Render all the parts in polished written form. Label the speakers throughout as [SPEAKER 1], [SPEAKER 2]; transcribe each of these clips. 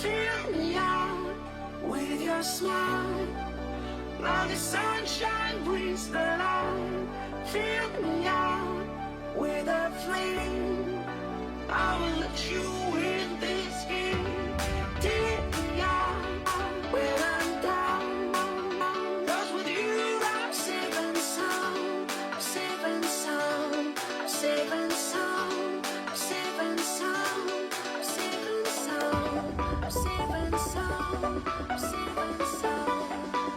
[SPEAKER 1] Fill me out with your smile. Now the sunshine brings the light. Fill me out with a flame. I will let you win this game. Take me out when I'm down. 'Cause with you I'm safe and sound. Safe and sound. Safe and sound. Safe and sound. Safe and sound. Safe and sound. Safe and sound.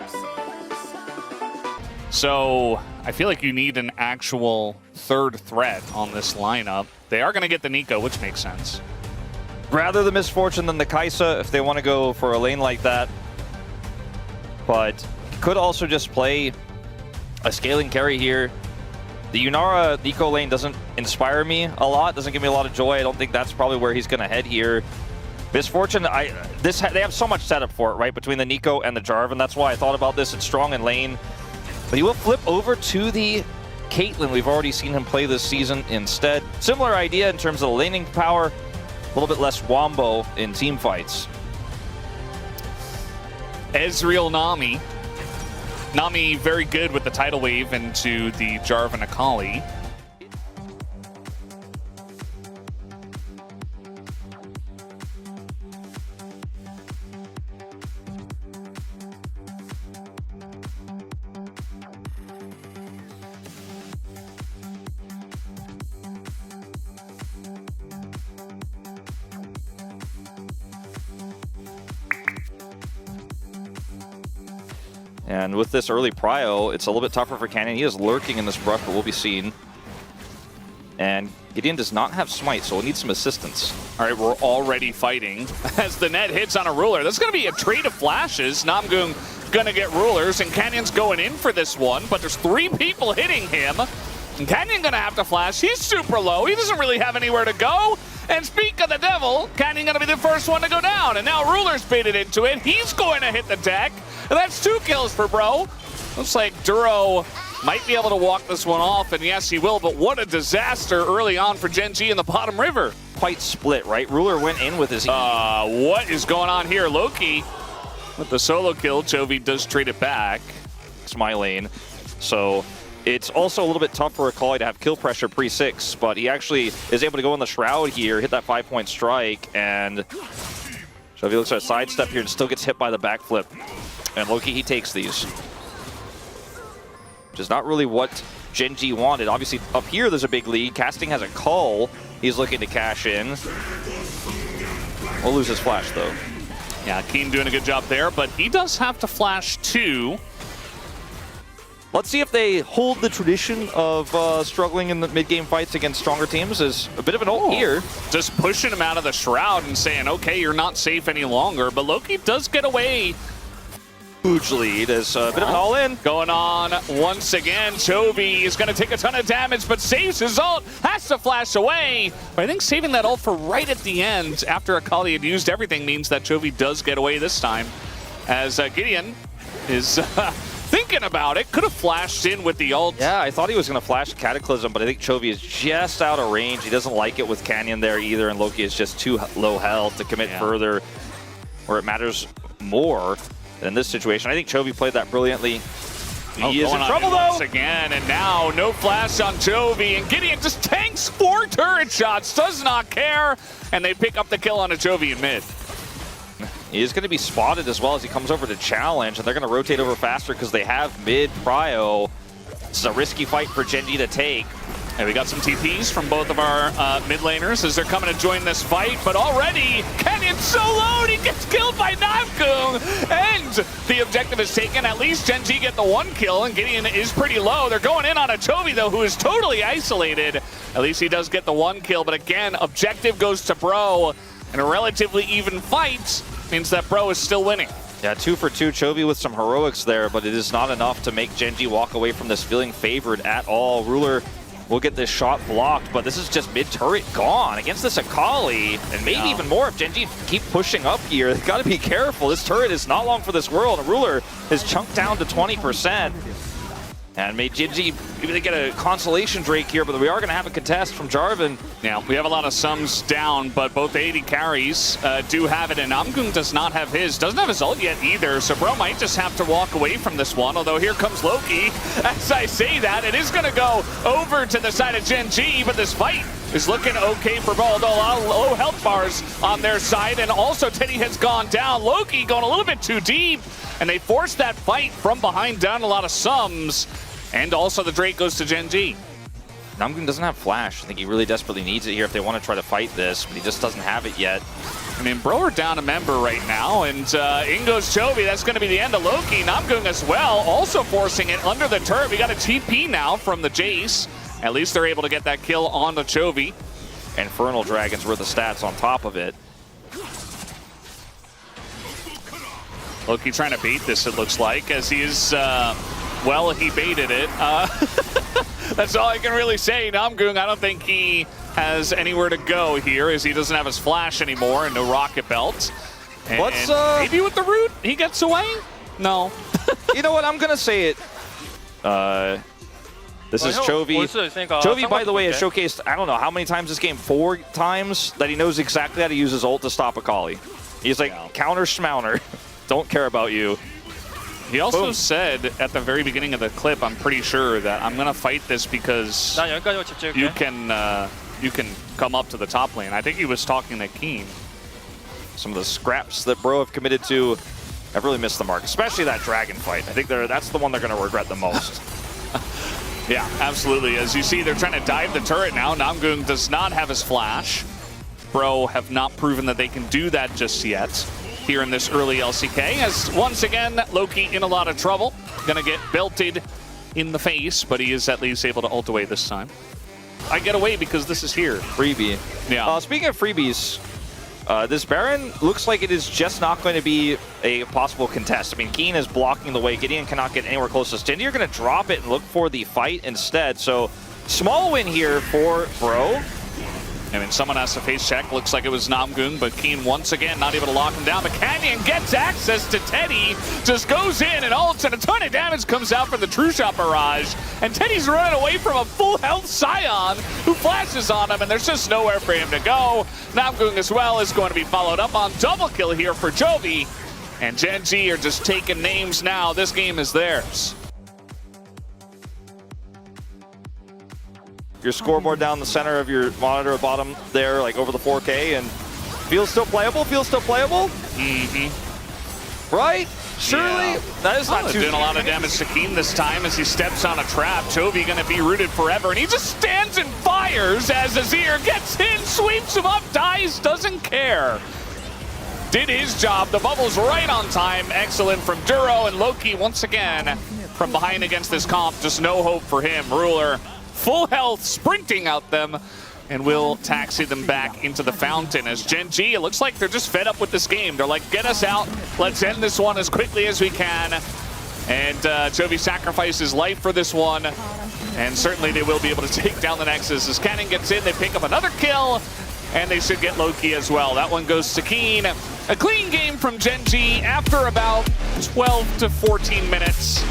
[SPEAKER 1] Safe and sound.
[SPEAKER 2] So I feel like you need an actual third threat on this lineup. They are going to get the Nico, which makes sense.
[SPEAKER 3] Rather the Misfortune than the Kaisa if they want to go for a lane like that. But could also just play a scaling carry here. The Yunara Nico lane doesn't inspire me a lot, doesn't give me a lot of joy. I don't think that's probably where he's going to head here. Misfortune, they have so much setup for it, right? Between the Nico and the Jarvan. That's why I thought about this. It's strong in lane. But he will flip over to the Caitlyn. We've already seen him play this season instead. Similar idea in terms of the laning power. A little bit less wombo in team fights.
[SPEAKER 2] Ezreal Nami. Nami very good with the tidal wave into the Jarvan Akali.
[SPEAKER 3] And with this early prio, it's a little bit tougher for Canyon. He is lurking in this brush, but will be seen. And Gideon does not have smite, so we'll need some assistance.
[SPEAKER 2] All right, we're already fighting as the net hits on a ruler. That's going to be a trade of flashes. Namgung going to get rulers, and Canyon's going in for this one, but there's 3 people hitting him. And Canyon going to have to flash. He's super low. He doesn't really have anywhere to go. And speak of the devil, Canyon going to be the first one to go down. And now Ruler's baited into it. He's going to hit the deck. And that's 2 kills for Bro. Looks like Duro might be able to walk this one off, and yes, he will, but what a disaster early on for Gen.G in the bottom river.
[SPEAKER 3] Quite split, right? Ruler went in with his
[SPEAKER 2] what is going on here? Loki with the solo kill. Chovy does trade it back.
[SPEAKER 3] It's my lane. So it's also a little bit tough for Akali to have kill pressure pre-6, but he actually is able to go in the Shroud here, hit that 5-point strike, and Chovy looks at a sidestep here and still gets hit by the backflip. And Loki, he takes these. Which is not really what Gen.G wanted. Obviously, up here there's a big lead. Casting has a call. He's looking to cash in. We'll lose his flash, though.
[SPEAKER 2] Yeah, Keen doing a good job there, but he does have to flash too.
[SPEAKER 3] Let's see if they hold the tradition of struggling in the mid-game fights against stronger teams. As a bit of an ult here.
[SPEAKER 2] Just pushing him out of the Shroud and saying, okay, you're not safe any longer. But Loki does get away.
[SPEAKER 3] Huge lead as a bit of an all-in.
[SPEAKER 2] Going on once again. Chovy is going to take a ton of damage, but saves his ult. Has to flash away. But I think saving that ult for right at the end after Akali had used everything means that Chovy does get away this time. As Gideon is thinking about it. Could have flashed in with the ult.
[SPEAKER 3] Yeah, I thought he was going to flash Cataclysm, but I think Chovy is just out of range. He doesn't like it with Canyon there either, and Loki is just too low health to commit further where it matters more. In this situation, I think Chovy played that brilliantly. He is in trouble, though.
[SPEAKER 2] Once again, and now no flash on Chovy, and Gideon just tanks 4 turret shots, does not care, and they pick up the kill on a Chovy in mid.
[SPEAKER 3] He is going to be spotted as well as he comes over to challenge, and they're going to rotate over faster because they have mid prio. This is a risky fight for Gen.G to take.
[SPEAKER 2] And we got some TPs from both of our mid laners as they're coming to join this fight, but already Canyon's so low and he gets killed by Namgung, and the objective is taken. At least Gen.G get the 1 kill, and Gideon is pretty low. They're going in on a Chovy, though, who is totally isolated. At least he does get the 1 kill, but again, objective goes to Bro, and a relatively even fight means that Bro is still winning.
[SPEAKER 3] Yeah, 2 for 2. Chovy with some heroics there, but it is not enough to make Gen.G walk away from this feeling favored at all. Ruler will get this shot blocked, but this is just mid-turret gone against this Akali, and maybe even more if Gen.G keep pushing up here. They've got to be careful. This turret is not long for this world. And Ruler is chunked down to 20%. And may Gen.G, maybe they get a consolation Drake here, but we are going to have a contest from Jarvan.
[SPEAKER 2] Yeah, we have a lot of sums down, but both AD carries do have it, and Namgung does not have his. Doesn't have his ult yet either, so Bro might just have to walk away from this one, although here comes Loki. As I say that, it is going to go over to the side of Gen.G, but this fight is looking okay for both. A lot of low health bars on their side, and also Teddy has gone down. Loki going a little bit too deep, and they forced that fight from behind down a lot of sums. And also the Drake goes to Gen.G.
[SPEAKER 3] Namgung doesn't have flash. I think he really desperately needs it here if they want to try to fight this, but he just doesn't have it yet.
[SPEAKER 2] I mean, Bro are down a member right now, and in goes Chovy. That's going to be the end of Loki. Namgung as well, also forcing it under the turret. We got a TP now from the Jace. At least they're able to get that kill on the Chovy.
[SPEAKER 3] Infernal Dragons were the stats on top of it.
[SPEAKER 2] Loki trying to bait this, it looks like, as he is... well, he baited it. That's all I can really say. Namgung, I don't think he has anywhere to go here, as he doesn't have his flash anymore and no rocket belt. And
[SPEAKER 3] What's
[SPEAKER 2] maybe with the root he gets away? No.
[SPEAKER 3] You know what? I'm gonna say it. This is Chovy. Chovy, by the way, has showcased, I don't know how many times this game, 4 times, that he knows exactly how to use his ult to stop Akali. He's like, counter schmouner. Don't care about you.
[SPEAKER 2] He also said at the very beginning of the clip, I'm pretty sure, that I'm going to fight this because you can come up to the top lane. I think he was talking to Keen.
[SPEAKER 3] Some of the scraps that Bro have committed to have really missed the mark, especially that dragon fight. I think that's the one they're going to regret the most.
[SPEAKER 2] Yeah, absolutely. As you see, they're trying to dive the turret now. Namgung does not have his flash. Bro have not proven that they can do that just yet here in this early LCK, as once again, Loki in a lot of trouble. Gonna get belted in the face, but he is at least able to ult away this time. I get away because this is here.
[SPEAKER 3] Freebie.
[SPEAKER 2] Yeah.
[SPEAKER 3] Speaking of freebies, this Baron looks like it is just not going to be a possible contest. I mean, Keen is blocking the way. Gideon cannot get anywhere close to Stindy. You're going to drop it and look for the fight instead. So, small win here for Bro.
[SPEAKER 2] I mean, someone has to face check. Looks like it was Namgung, but Keen once again not able to lock him down. But Canyon gets access to Teddy, just goes in and ults, and a ton of damage comes out from the True Shot barrage. And Teddy's running away from a full health Scion who flashes on him, and there's just nowhere for him to go. Namgung as well is going to be followed up on double kill here for Chovy. And Gen.G are just taking names now. This game is theirs.
[SPEAKER 3] Your scoreboard down the center of your monitor bottom there, like over the 4K, and feels still playable? Mm-hmm. Right? Surely? Yeah. That is not too...
[SPEAKER 2] Doing a lot of damage to Keen this time as he steps on a trap. Chovy going to be rooted forever, and he just stands and fires as Azir gets in, sweeps him up, dies, doesn't care. Did his job. The bubble's right on time. Excellent from Duro, and Loki once again from behind against this comp. Just no hope for him. Ruler full health, sprinting out them, and will taxi them back into the fountain. As Gen.G, it looks like they're just fed up with this game. They're like, get us out, let's end this one as quickly as we can. And Chovy sacrificed his life for this one, and certainly they will be able to take down the Nexus. As Cannon gets in, they pick up another kill, and they should get Loki as well. That one goes to Keen. A clean game from Gen.G after about 12 to 14 minutes.